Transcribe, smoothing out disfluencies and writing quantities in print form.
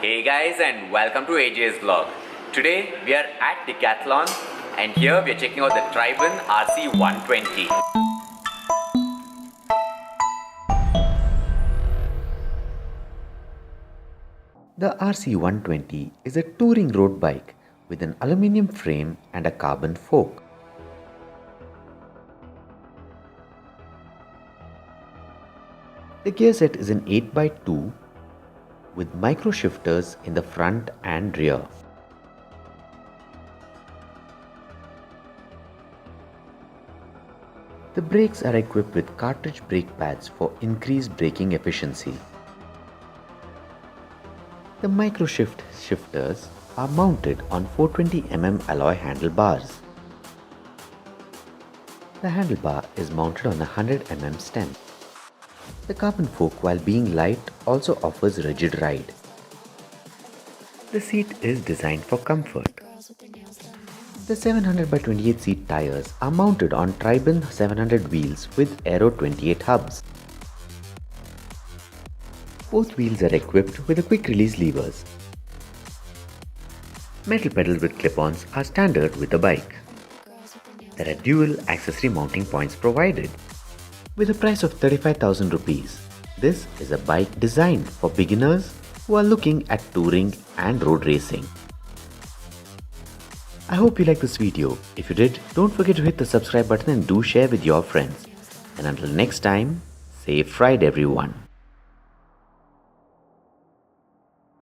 Hey guys, and welcome to AJ's vlog. Today we are at Decathlon and here we are checking out the Triban RC120. The RC120 is a touring road bike with an aluminium frame and a carbon fork. The gear set is an 8x2 with micro shifters in the front and rear. The brakes are equipped with cartridge brake pads for increased braking efficiency. The micro shifters are mounted on 420mm alloy handlebars. The handlebar is mounted on a 100mm stem. The carbon fork, while being light, also offers rigid ride. The seat is designed for comfort. The 700x28 seat tires are mounted on Triban 700 wheels with Aero 28 hubs. Both wheels are equipped with a quick release levers. Metal pedals with clip-ons are standard with the bike. There are dual accessory mounting points provided. With a price of 35,000 rupees, this is a bike designed for beginners who are looking at touring and road racing. I hope you liked this video. If you did, don't forget to hit the subscribe button and do share with your friends. And until next time, safe ride everyone.